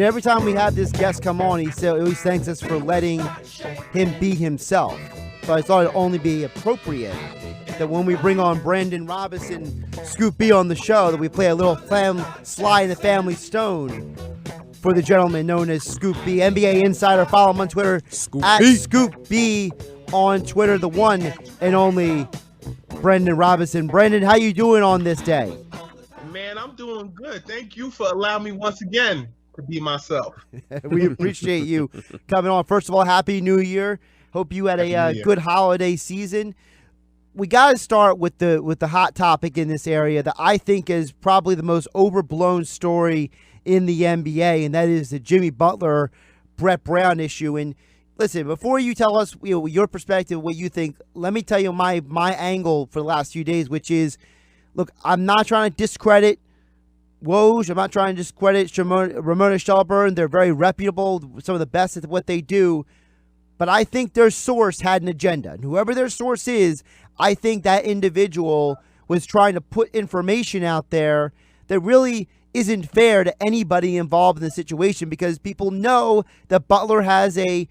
every time we have this guest come on, he always thanks us for letting him be himself. So I thought it'd only be appropriate that when we bring on Brandon Robinson, Scoop B on the show, that we play a little Sly in the Family Stone for the gentleman known as Scoop B, NBA Insider. Follow him on Twitter at Scoop B on Twitter, the one and only Brandon Robinson. Brandon, how you doing on this day? Man, I'm doing good. Thank you for allowing me once again to be myself. We appreciate you coming on. First of all, Happy New Year. Hope you had a good holiday season. We got to start with the hot topic in this area that I think is probably the most overblown story in the NBA, and that is the Jimmy Butler, Brett Brown issue. And listen, before you tell us your perspective, what you think, let me tell you my angle for the last few days, which is, look, I'm not trying to discredit Woj. I'm not trying to discredit Ramona Shelburne. They're very reputable, some of the best at what they do. But I think their source had an agenda. And whoever their source is, I think that individual was trying to put information out there that really isn't fair to anybody involved in the situation, because people know that Butler has a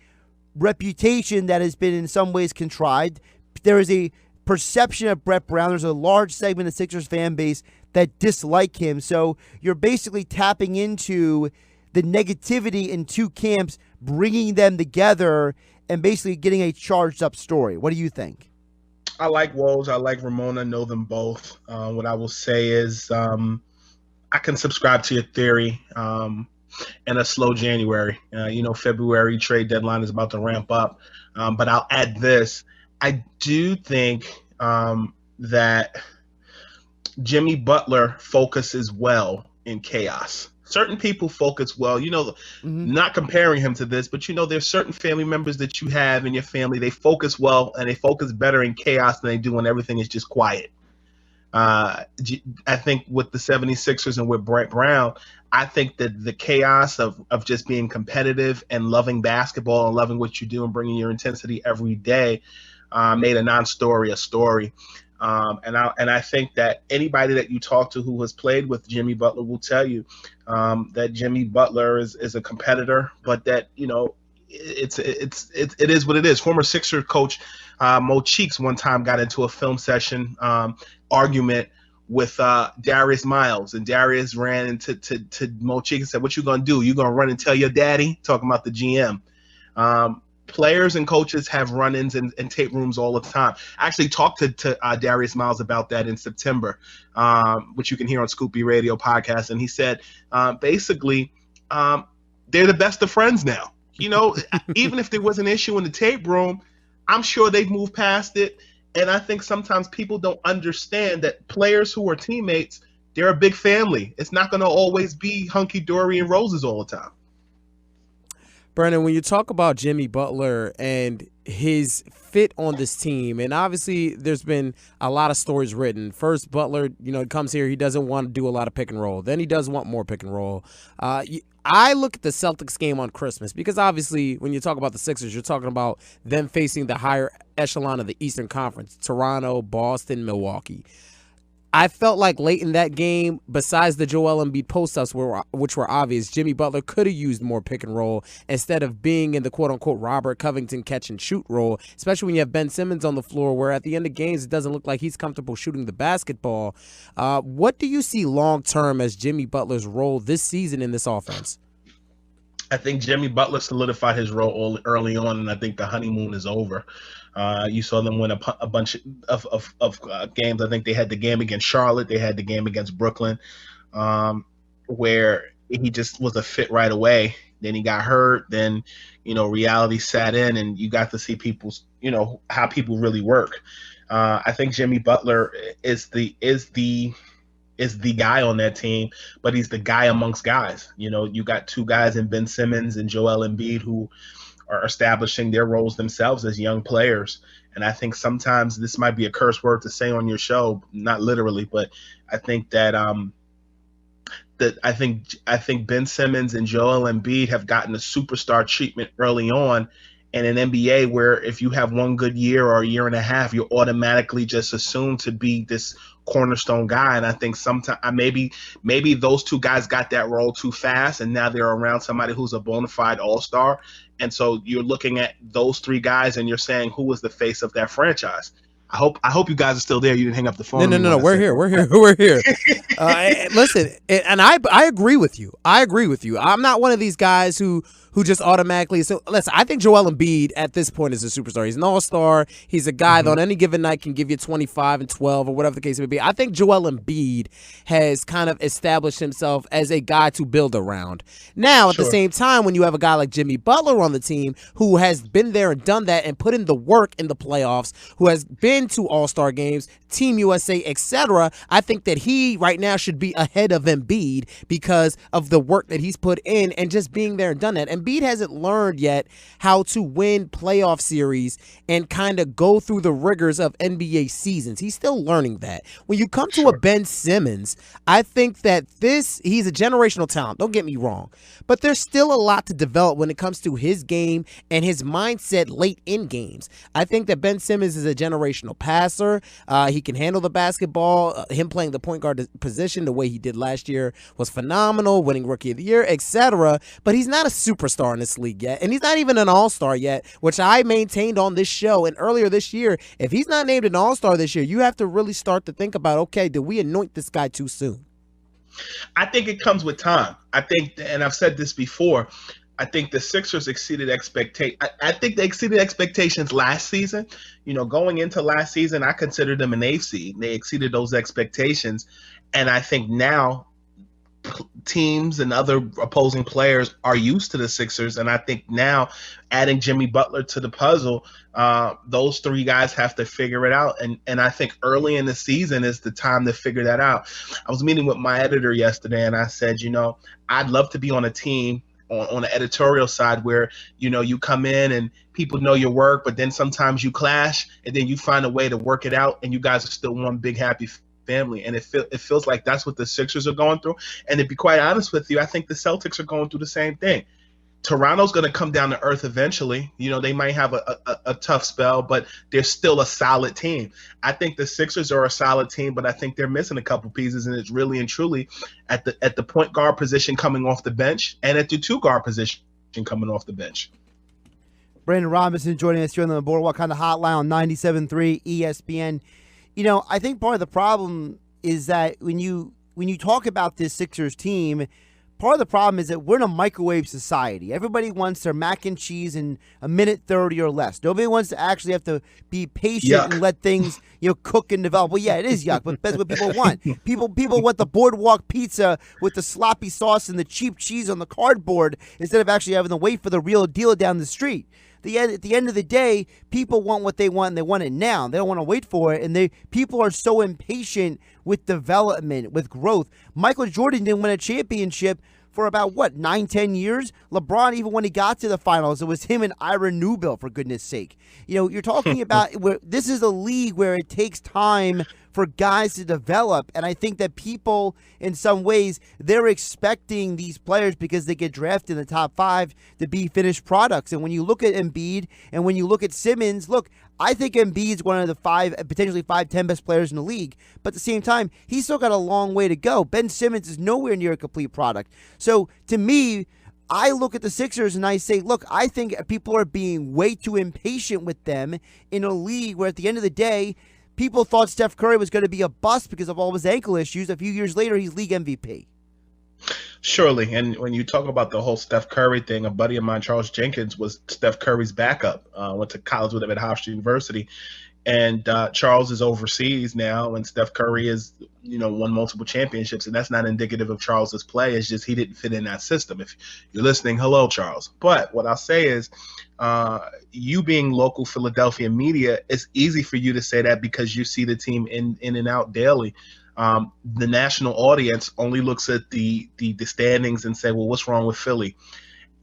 reputation that has been in some ways contrived. There is a perception of Brett Brown. There's a large segment of the Sixers fan base that dislike him. So you're basically tapping into the negativity in two camps, bringing them together, and basically getting a charged up story. What do you think? I like Woj. I like Ramona. Know them both. What I will say is I can subscribe to your theory in a slow January. February trade deadline is about to ramp up. But I'll add this. I do think that Jimmy Butler focuses well in chaos. Certain people focus well, not comparing him to this, but there's certain family members that you have in your family. They focus well and they focus better in chaos than they do when everything is just quiet. I think with the 76ers and with Brett Brown, I think that the chaos of just being competitive and loving basketball and loving what you do and bringing your intensity every day made a non-story a story. And I think that anybody that you talk to who has played with Jimmy Butler will tell you that Jimmy Butler is a competitor, but that it is what it is. Former Sixer coach Mo Cheeks one time got into a film session argument with Darius Miles, and Darius ran into Mo Cheeks and said, "What you gonna do? You gonna run and tell your daddy?" Talking about the GM. Players and coaches have run-ins in tape rooms all the time. I actually talked to Darius Miles about that in September, which you can hear on Scoop B Radio podcast. And he said, basically, they're the best of friends now. Even if there was an issue in the tape room, I'm sure they've moved past it. And I think sometimes people don't understand that players who are teammates, they're a big family. It's not going to always be hunky-dory and roses all the time. Brandon, when you talk about Jimmy Butler and his fit on this team, and obviously there's been a lot of stories written. First, Butler, he comes here, he doesn't want to do a lot of pick and roll. Then he does want more pick and roll. I look at the Celtics game on Christmas because obviously when you talk about the Sixers, you're talking about them facing the higher echelon of the Eastern Conference, Toronto, Boston, Milwaukee. I felt like late in that game, besides the Joel Embiid post-ups, which were obvious, Jimmy Butler could have used more pick and roll instead of being in the quote-unquote Robert Covington catch-and-shoot role, especially when you have Ben Simmons on the floor, where at the end of games, it doesn't look like he's comfortable shooting the basketball. What do you see long-term as Jimmy Butler's role this season in this offense? I think Jimmy Butler solidified his role early on, and I think the honeymoon is over. You saw them win a bunch of games. I think they had the game against Charlotte. They had the game against Brooklyn, where he just was a fit right away. Then he got hurt. Then, reality sat in, and you got to see people's, how people really work. I think Jimmy Butler is the guy on that team, but he's the guy amongst guys. You got two guys in Ben Simmons and Joel Embiid who are establishing their roles themselves as young players. And I think sometimes this might be a curse word to say on your show, not literally, but I think that I think Ben Simmons and Joel Embiid have gotten a superstar treatment early on, And in NBA, where if you have one good year or a year and a half, you're automatically just assumed to be this cornerstone guy. And I think sometimes maybe those two guys got that role too fast, and now they're around somebody who's a bona fide all-star. And so you're looking at those three guys and you're saying, who is the face of that franchise? I hope you guys are still there. You didn't hang up the phone. No. We're here. Listen, and I agree with you. I'm not one of these guys who just automatically. So listen, I think Joel Embiid at this point is a superstar. He's an all-star. He's a guy that on any given night can give you 25 and 12 or whatever the case may be. I think Joel Embiid has kind of established himself as a guy to build around. Now, at the same time, when you have a guy like Jimmy Butler on the team who has been there and done that and put in the work in the playoffs, who has been to all-star games, Team USA, etc., I think that he right now should be ahead of Embiid because of the work that he's put in and just being there and done that. Embiid hasn't learned yet how to win playoff series and kind of go through the rigors of NBA seasons. He's still learning that. When you come to a Ben Simmons, I think that he's a generational talent. Don't get me wrong. But there's still a lot to develop when it comes to his game and his mindset late in games. I think that Ben Simmons is a generational passer. He can handle the basketball. Him playing the point guard position the way he did last year was phenomenal, winning Rookie of the Year, etc. But he's not a superstar in this league yet, and he's not even an all-star yet, which I maintained on this show. And earlier this year, if he's not named an all-star this year, you have to really start to think about, okay, did we anoint this guy too soon? I think it comes with time. I think, and I've said this before, I think the Sixers exceeded expectations. I think they exceeded expectations last season. Going into last season, I considered them an 8th seed. They exceeded those expectations. And I think now teams and other opposing players are used to the Sixers. And I think now adding Jimmy Butler to the puzzle, those three guys have to figure it out. And I think early in the season is the time to figure that out. I was meeting with my editor yesterday and I said, I'd love to be on a team on the editorial side where, you come in and people know your work, but then sometimes you clash and then you find a way to work it out and you guys are still one big happy family. And it feels like that's what the Sixers are going through. And to be quite honest with you, I think the Celtics are going through the same thing. Toronto's going to come down to earth eventually. They might have a tough spell, but they're still a solid team. I think the Sixers are a solid team, but I think they're missing a couple pieces, and it's really and truly at the point guard position coming off the bench and at the 2 guard position coming off the bench. Brandon Robinson joining us here on the Boardwalk on the Hotline on 97.3 ESPN. I think part of the problem is that when you talk about this Sixers team, part of the problem is that we're in a microwave society. Everybody wants their mac and cheese in a minute 30 or less. Nobody wants to actually have to be patient and let things cook and develop. Well, yeah, it is yuck, but that's what people want. People want the Boardwalk pizza with the sloppy sauce and the cheap cheese on the cardboard instead of actually having to wait for the real deal down the street. At the end of the day, people want what they want, and they want it now. They don't want to wait for it, and people are so impatient with development, with growth. Michael Jordan didn't win a championship for about, 9-10 years? LeBron, even when he got to the finals, it was him and Ira Newbill, for goodness sake. You're talking about this is a league where it takes time for guys to develop, and I think that people, in some ways, they're expecting these players because they get drafted in the top 5 to be finished products. And when you look at Embiid and when you look at Simmons, I think Embiid's one of the potentially 5-10 best players in the league. But at the same time, he's still got a long way to go. Ben Simmons is nowhere near a complete product. So to me, I look at the Sixers and I say, I think people are being way too impatient with them in a league where at the end of the day, people thought Steph Curry was going to be a bust because of all his ankle issues. A few years later, he's league MVP. Surely. And when you talk about the whole Steph Curry thing, a buddy of mine, Charles Jenkins, was Steph Curry's backup. Went to college with him at Hofstra University. And Charles is overseas now, and Steph Curry has, won multiple championships. And that's not indicative of Charles's play. It's just he didn't fit in that system. If you're listening, hello, Charles. But what I'll say is, you being local Philadelphia media, it's easy for you to say that because you see the team in and out daily. The national audience only looks at the standings and say, well, what's wrong with Philly?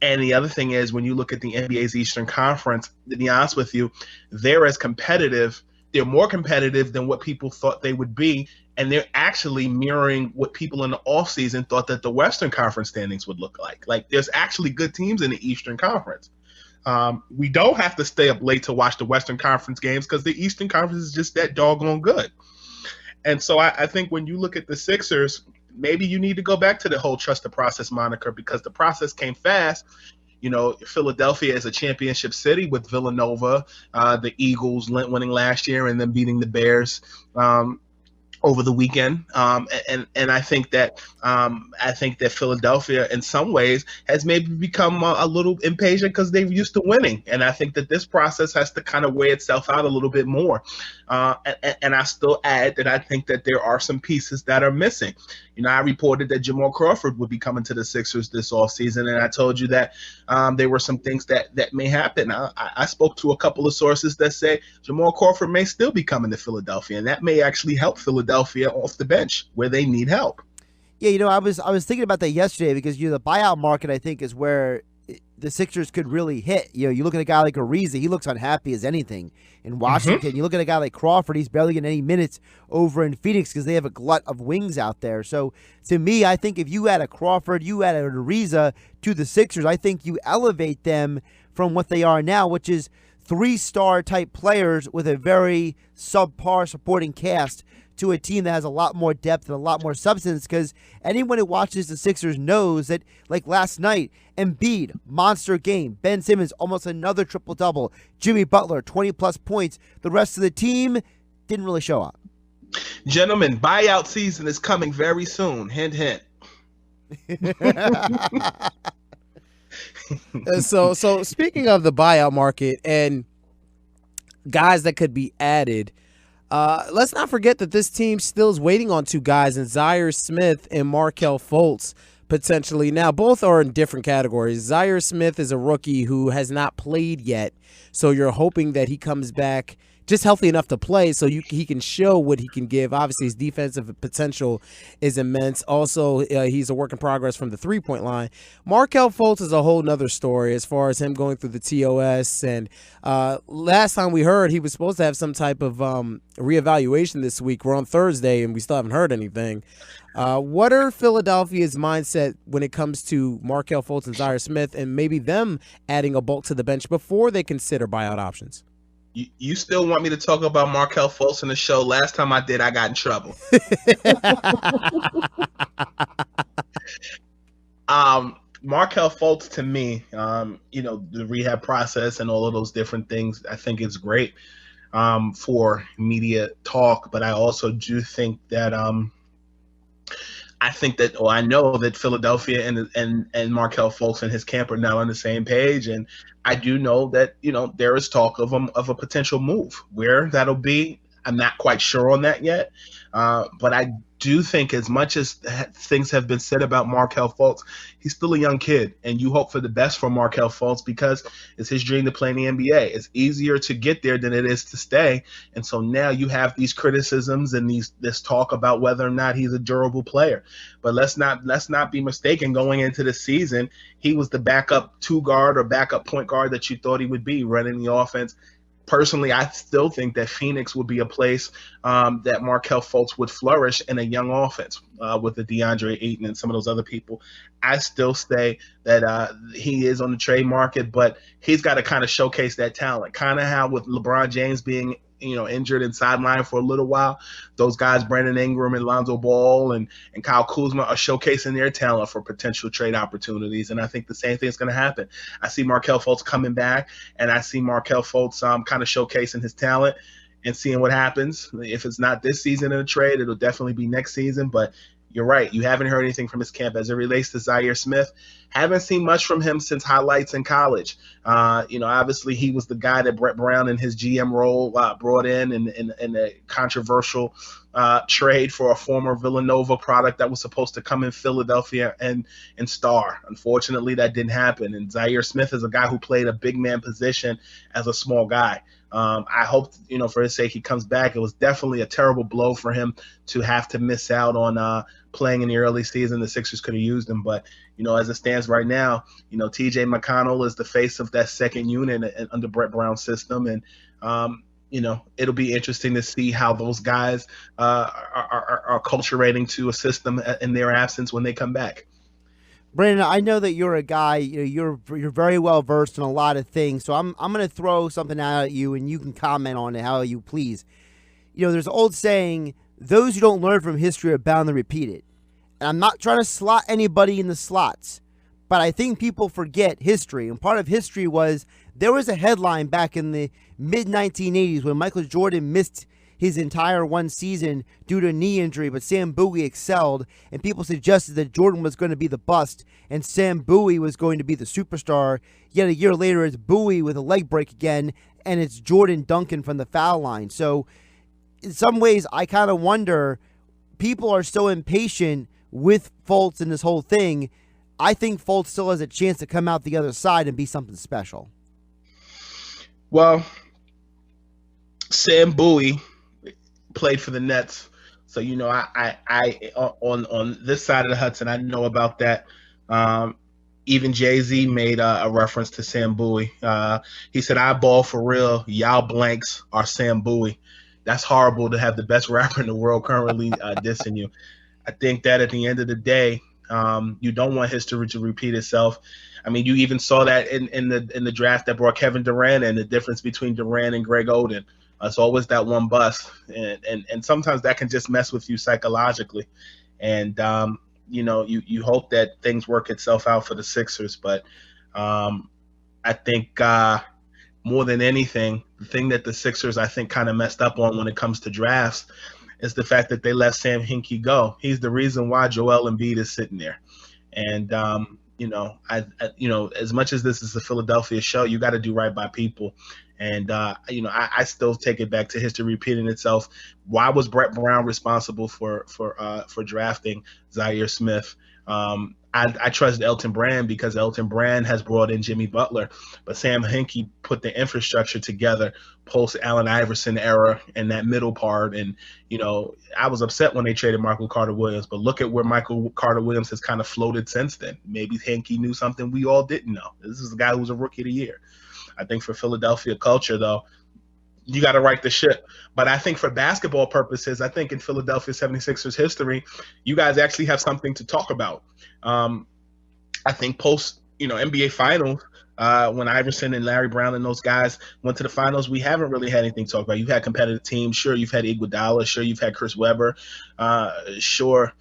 And the other thing is, when you look at the NBA's Eastern Conference, to be honest with you, they're as competitive. They're more competitive than what people thought they would be. And they're actually mirroring what people in the offseason thought that the Western Conference standings would look like. Like, there's actually good teams in the Eastern Conference. We don't have to stay up late to watch the Western Conference games because the Eastern Conference is just that doggone good. And so I think when you look at the Sixers, maybe you need to go back to the whole trust the process moniker because the process came fast. Philadelphia is a championship city with Villanova, the Eagles winning last year and then beating the Bears over the weekend, and I think that Philadelphia, in some ways, has maybe become a little impatient because they're used to winning, and I think that this process has to kind of weigh itself out a little bit more. And I still add that I think that there are some pieces that are missing. I reported that Jamal Crawford would be coming to the Sixers this offseason, and I told you that there were some things that may happen. I spoke to a couple of sources that say Jamal Crawford may still be coming to Philadelphia, and that may actually help Philadelphia off the bench where they need help. Yeah, I was thinking about that yesterday because the buyout market I think is where the Sixers could really hit. You look at a guy like Ariza, he looks unhappy as anything in Washington. Mm-hmm. You look at a guy like Crawford, he's barely getting any minutes over in Phoenix because they have a glut of wings out there. So to me, I think if you add a Crawford, you add a Ariza to the Sixers, I think you elevate them from what they are now, which is 3-star type players with a very subpar supporting cast, to a team that has a lot more depth and a lot more substance, because anyone who watches the Sixers knows that, like last night, Embiid, monster game. Ben Simmons, almost another triple-double. Jimmy Butler, 20-plus points. The rest of the team didn't really show up. Gentlemen, buyout season is coming very soon. Hint, hint. So speaking of the buyout market and guys that could be added, let's not forget that this team still is waiting on two guys, in Zaire Smith and Markelle Fultz, potentially. Now, both are in different categories. Zaire Smith is a rookie who has not played yet, so you're hoping that he comes back just healthy enough to play so he can show what he can give. Obviously, his defensive potential is immense. Also, he's a work in progress from the three-point line. Markelle Fultz is a whole nother story as far as him going through the TOS. And last time we heard, he was supposed to have some type of reevaluation this week. We're on Thursday, and we still haven't heard anything. What are Philadelphia's mindset when it comes to Markelle Fultz and Zaire Smith, and maybe them adding a bulk to the bench before they consider buyout options? You still want me to talk about Markelle Fultz in the show? Last time I did, I got in trouble. Markelle Fultz, to me, the rehab process and all of those different things, I think it's great for media talk. But I also do think that I know that Philadelphia and Markelle Fultz and his camp are now on the same page, and I do know that there is talk of a potential move. Where that'll be, I'm not quite sure on that yet. But I do think, as much as things have been said about Markelle Fultz, he's still a young kid, and you hope for the best for Markelle Fultz because it's his dream to play in the NBA. It's easier to get there than it is to stay, and so now you have these criticisms and this talk about whether or not he's a durable player. But let's not be mistaken. Going into the season, he was the backup two guard or backup point guard that you thought he would be, running the offense. Personally, I still think that Phoenix would be a place that Markelle Fultz would flourish in a young offense with the DeAndre Ayton and some of those other people. I still say that he is on the trade market, but he's got to kind of showcase that talent, kind of how with LeBron James being injured and sidelined for a little while, those guys, Brandon Ingram and Lonzo Ball and Kyle Kuzma, are showcasing their talent for potential trade opportunities. And I think the same thing is going to happen. I see Markelle Fultz coming back, and I see Markelle Fultz kind of showcasing his talent and seeing what happens. If it's not this season in a trade, it'll definitely be next season. But you're right. You haven't heard anything from his camp as it relates to Zaire Smith. Haven't seen much from him since highlights in college. Obviously he was the guy that Brett Brown in his GM role brought in a controversial trade for a former Villanova product that was supposed to come in Philadelphia and star. Unfortunately, that didn't happen. And Zaire Smith is a guy who played a big man position as a small guy. I hope, for his sake, he comes back. It was definitely a terrible blow for him to have to miss out on playing in the early season. The Sixers could have used him, but as it stands right now, TJ McConnell is the face of that second unit under Brett Brown's system, and it'll be interesting to see how those guys are acculturating to a system in their absence when they come back. Brandon, I know that you're a guy. You're very well versed in a lot of things. So I'm going to throw something out at you, and you can comment on it how you please. There's an old saying: "Those who don't learn from history are bound to repeat it." And I'm not trying to slot anybody in the slots, but I think people forget history. And part of history was there was a headline back in the mid 1980s when Michael Jordan missed his entire one season due to a knee injury, but Sam Bowie excelled, and people suggested that Jordan was going to be the bust and Sam Bowie was going to be the superstar. Yet a year later, it's Bowie with a leg break again, and it's Jordan dunking from the foul line. So in some ways, I kind of wonder, people are so impatient with Fultz and this whole thing. I think Fultz still has a chance to come out the other side and be something special. Well, Sam Bowie played for the Nets, so I on this side of the Hudson, I know about that. Even Jay-Z made a reference to Sam Bowie. He said, "I ball for real. Y'all blanks are Sam Bowie." That's horrible to have the best rapper in the world currently dissing you. I think that at the end of the day, you don't want history to repeat itself. I mean, you even saw that in the draft that brought Kevin Durant, and the difference between Durant and Greg Oden. It's always that one bust, and sometimes that can just mess with you psychologically. And you hope that things work itself out for the Sixers, but I think more than anything, the thing that the Sixers I think kind of messed up on when it comes to drafts is the fact that they let Sam Hinkie go. He's the reason why Joel Embiid is sitting there, and as much as this is a Philadelphia show, you got to do right by people. And, I still take it back to history repeating itself. Why was Brett Brown responsible for drafting Zaire Smith? I trust Elton Brand because Elton Brand has brought in Jimmy Butler, but Sam Hinkie put the infrastructure together post Allen Iverson era and that middle part. And, I was upset when they traded Michael Carter-Williams, but look at where Michael Carter-Williams has kind of floated since then. Maybe Hinkie knew something we all didn't know. This is a guy who was a rookie of the year. I think for Philadelphia culture, though, you got to right the ship. But I think for basketball purposes, I think in Philadelphia 76ers history, you guys actually have something to talk about. I think post, NBA Finals, when Iverson and Larry Brown and those guys went to the finals, we haven't really had anything to talk about. You've had competitive teams. Sure, you've had Iguodala. Sure, you've had Chris Webber. Sure.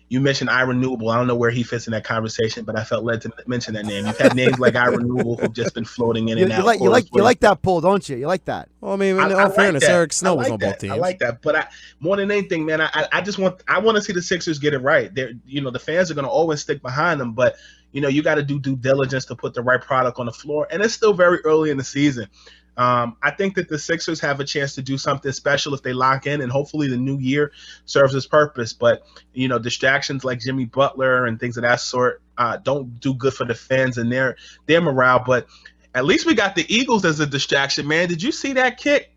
You mentioned Ira Newell. I don't know where he fits in that conversation, but I felt led to mention that name. You've had names like Ira Newell who've just been floating in and out. You like that pull, don't you? You like that? Well, I mean, in all fairness, Eric Snow was on both teams. I like that, but more than anything, man, I want to see the Sixers get it right. The fans are going to always stick behind them, but you got to do due diligence to put the right product on the floor, and it's still very early in the season. I think that the Sixers have a chance to do something special if they lock in, and hopefully the new year serves its purpose. But, distractions like Jimmy Butler and things of that sort don't do good for the fans and their morale. But at least we got the Eagles as a distraction, man. Did you see that kick?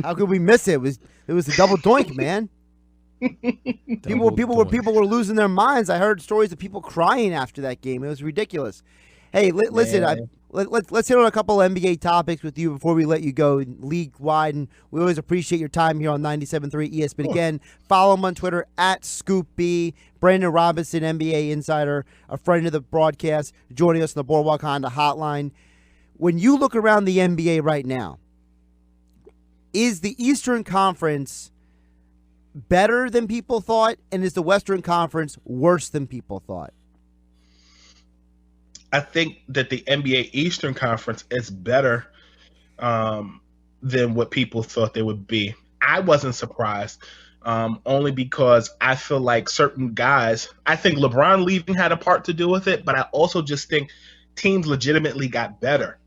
How could we miss it? It was a double doink, man. People were losing their minds. I heard stories of people crying after that game. It was ridiculous. Hey, listen, let's hit on a couple of NBA topics with you before we let you go league-wide. And we always appreciate your time here on 97.3 ESPN. Again, follow him on Twitter, @ScoopB. Brandon Robinson, NBA Insider, a friend of the broadcast, joining us on the Boardwalk Honda Hotline. When you look around the NBA right now, is the Eastern Conference better than people thought, and is the Western Conference worse than people thought? I think that the NBA Eastern Conference is better than what people thought they would be. I wasn't surprised, only because I feel like certain guys, I think LeBron leaving had a part to do with it, but I also just think teams legitimately got better.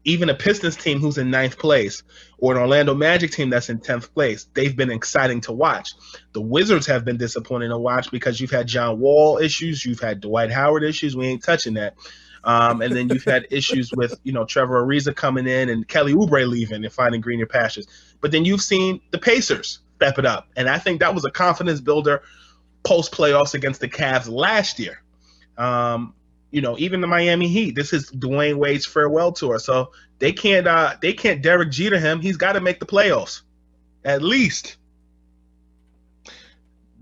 Even a Pistons team who's in 9th place or an Orlando Magic team that's in 10th place, they've been exciting to watch. The Wizards have been disappointing to watch because you've had John Wall issues, you've had Dwight Howard issues. We ain't touching that. And then you've had issues with, Trevor Ariza coming in and Kelly Oubre leaving and finding greener pastures. But then you've seen the Pacers step it up. And I think that was a confidence builder post-playoffs against the Cavs last year. Even the Miami Heat, this is Dwayne Wade's farewell tour. So they can't Derek Jeter him. He's got to make the playoffs, at least.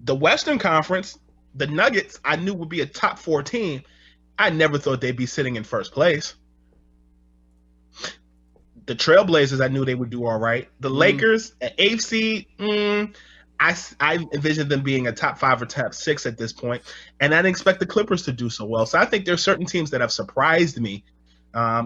The Western Conference, The Nuggets, I knew would be a top 4 team. I never thought they'd be sitting in first place. The Trailblazers, I knew they would do all right. The Lakers, at 8th seed, I envisioned them being a top 5 or top 6 at this point, and I didn't expect the Clippers to do so well. So I think there's certain teams that have surprised me.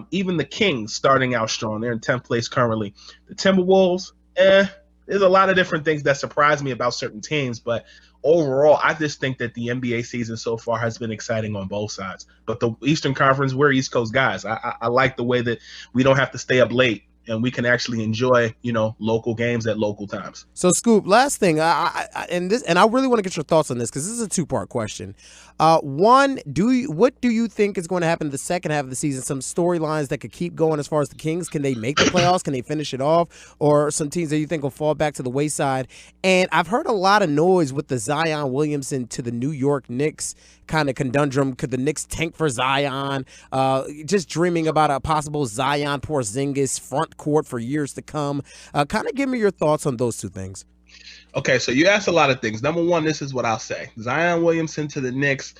Even the Kings starting out strong. They're in 10th place currently. The Timberwolves, there's a lot of different things that surprise me about certain teams, but overall, I just think that the NBA season so far has been exciting on both sides. But the Eastern Conference, we're East Coast guys. I like the way that we don't have to stay up late and we can actually enjoy, local games at local times. So, Scoop, last thing, I really want to get your thoughts on this because this is a two-part question. One, what do you think is going to happen in the second half of the season? Some storylines that could keep going as far as the Kings. Can they make the playoffs? Can they finish it off? Or some teams that you think will fall back to the wayside? And I've heard a lot of noise with the Zion Williamson to the New York Knicks kind of conundrum. Could the Knicks tank for Zion? Just dreaming about a possible Zion Porzingis front court for years to come. Kind of give me your thoughts on those two things. Okay, so you asked a lot of things. Number one, this is what I'll say. Zion Williamson to the Knicks,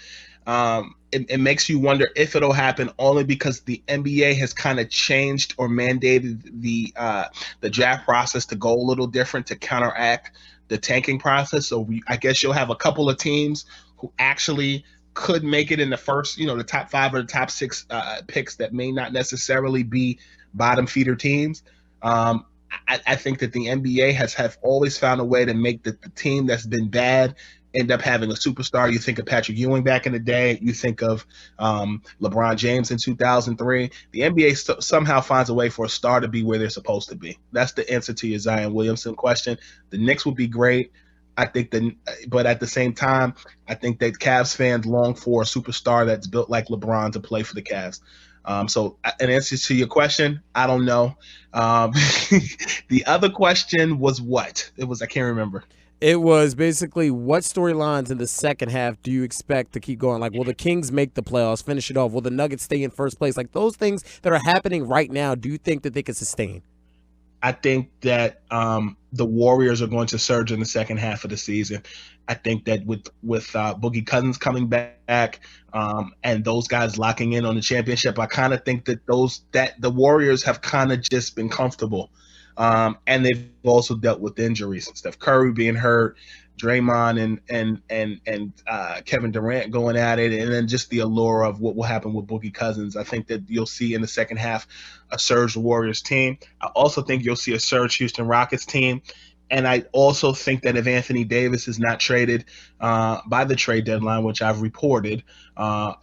it makes you wonder if it'll happen only because the NBA has kind of changed or mandated the draft process to go a little different to counteract the tanking process. So I guess you'll have a couple of teams who actually could make it in the first, the top 5 or the top 6 picks that may not necessarily be bottom feeder teams. I think that the NBA have always found a way to make the team that's been bad end up having a superstar. You think of Patrick Ewing back in the day. You think of LeBron James in 2003. The NBA somehow finds a way for a star to be where they're supposed to be. That's the answer to your Zion Williamson question. The Knicks would be great. But at the same time, I think that Cavs fans long for a superstar that's built like LeBron to play for the Cavs. So in answer to your question, I don't know. The other question was what? I can't remember. It was basically what storylines in the second half do you expect to keep going? Like, will the Kings make the playoffs, finish it off? Will the Nuggets stay in first place? Like, those things that are happening right now, do you think that they can sustain? I think that the Warriors are going to surge in the second half of the season. I think that with Boogie Cousins coming back and those guys locking in on the championship, I kind of think that the Warriors have kind of just been comfortable. And they've also dealt with injuries. Steph Curry being hurt, Draymond and Kevin Durant going at it, and then just the allure of what will happen with Boogie Cousins. I think that you'll see in the second half a surge Warriors team. I also think you'll see a surge Houston Rockets team. And I also think that if Anthony Davis is not traded by the trade deadline, which I've reported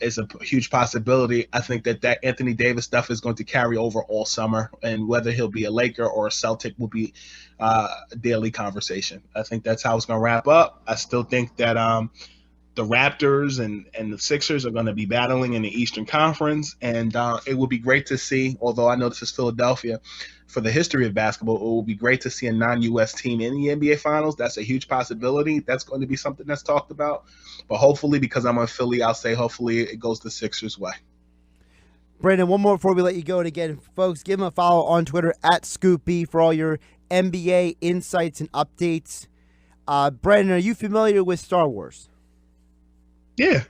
is a huge possibility, I think that Anthony Davis stuff is going to carry over all summer. And whether he'll be a Laker or a Celtic will be a daily conversation. I think that's how it's going to wrap up. I still think that the Raptors and the Sixers are going to be battling in the Eastern Conference. And it will be great to see, although I know this is Philadelphia, for the history of basketball, it will be great to see a non-U.S. team in the NBA Finals. That's a huge possibility. That's going to be something that's talked about. But hopefully, because I'm on Philly, I'll say hopefully it goes the Sixers' way. Brandon, one more before we let you go. And again, folks, give him a follow on Twitter @ScoopB for all your NBA insights and updates. Brandon, are you familiar with Star Wars? Yeah.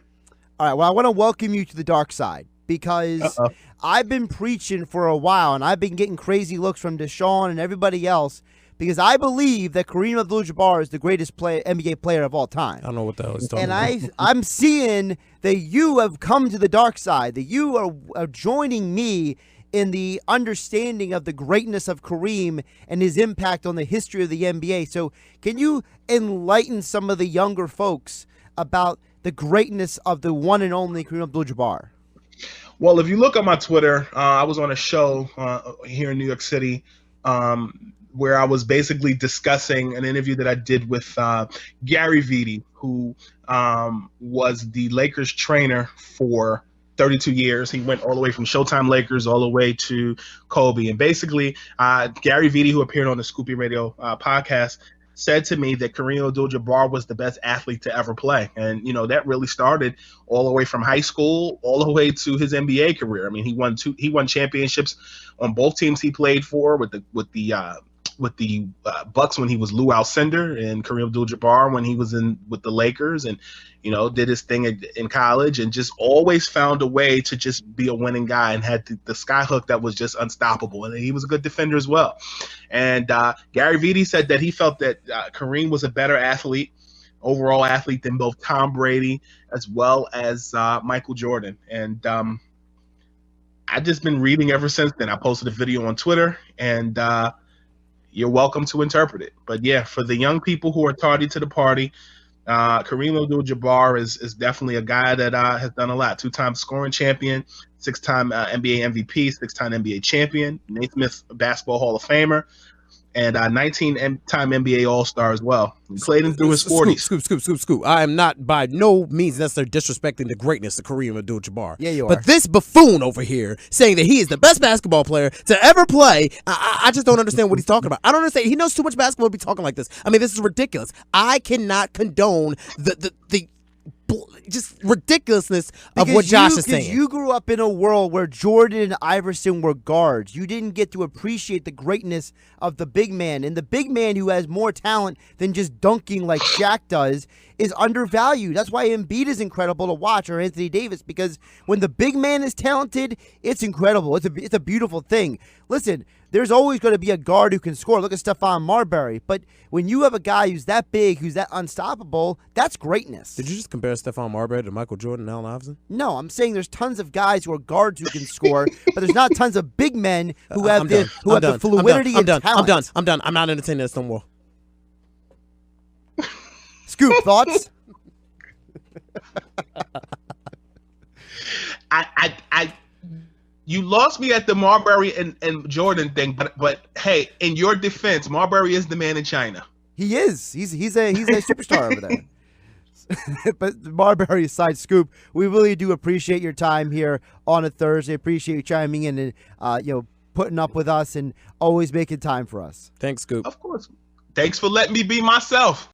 All right. Well, I want to welcome you to the dark side because I've been preaching for a while, and I've been getting crazy looks from Dashawn and everybody else because I believe that Kareem Abdul-Jabbar is the greatest NBA player of all time. I don't know what the hell he's talking about. And I'm seeing that you have come to the dark side, that you are joining me in the understanding of the greatness of Kareem and his impact on the history of the NBA. So can you enlighten some of the younger folks about the greatness of the one and only Kareem Abdul-Jabbar? Well, if you look at my Twitter, I was on a show here in New York City where I was basically discussing an interview that I did with Gary Vitti, who was the Lakers trainer for 32 years. He went all the way from Showtime Lakers all the way to Kobe. And basically, Gary Vitti, who appeared on the Scoopy Radio podcast, said to me that Kareem Abdul-Jabbar was the best athlete to ever play. And, that really started all the way from high school all the way to his NBA career. I mean, he won championships on both teams he played for with the Bucks when he was Lou Alcindor, and Kareem Abdul-Jabbar when he was with the Lakers, and did his thing in college, and just always found a way to just be a winning guy, and had the sky hook that was just unstoppable. And he was a good defender as well. And Gary Vitti said that he felt that Kareem was a better overall athlete than both Tom Brady as well as Michael Jordan. And I've just been reading ever since then. I posted a video on Twitter, and you're welcome to interpret it. But yeah, for the young people who are tardy to the party, Kareem Abdul-Jabbar is definitely a guy that has done a lot. 2-time scoring champion, 6-time NBA MVP, 6-time NBA champion, Naismith Basketball Hall of Famer, and 19-time NBA All-Star as well. He played through his 40s. Scoop. I am not by no means necessarily disrespecting the greatness of Kareem Abdul-Jabbar. Yeah, you are. But this buffoon over here saying that he is the best basketball player to ever play, I just don't understand what he's talking about. I don't understand. He knows too much basketball to be talking like this. I mean, this is ridiculous. I cannot condone the just ridiculousness of what Josh is saying. You grew up in a world where Jordan and Iverson were guards. You didn't get to appreciate the greatness of the big man. And the big man who has more talent than just dunking like Shaq does is undervalued. That's why Embiid is incredible to watch, or Anthony Davis, because when the big man is talented, it's incredible. It's a beautiful thing. Listen, there's always going to be a guard who can score. Look at Stephon Marbury. But when you have a guy who's that big, who's that unstoppable, that's greatness. Did you just compare Stephon Marbury to Michael Jordan and Allen Iverson? No, I'm saying there's tons of guys who are guards who can score, but there's not tons of big men who have the fluidity and talent. I'm done. I'm not entertaining this no more. Scoop, thoughts? You lost me at the Marbury and Jordan thing, but hey, in your defense, Marbury is the man in China. He is. He's a superstar over there. But Marbury aside, Scoop, we really do appreciate your time here on a Thursday. Appreciate you chiming in and putting up with us and always making time for us. Thanks, Scoop. Of course. Thanks for letting me be myself.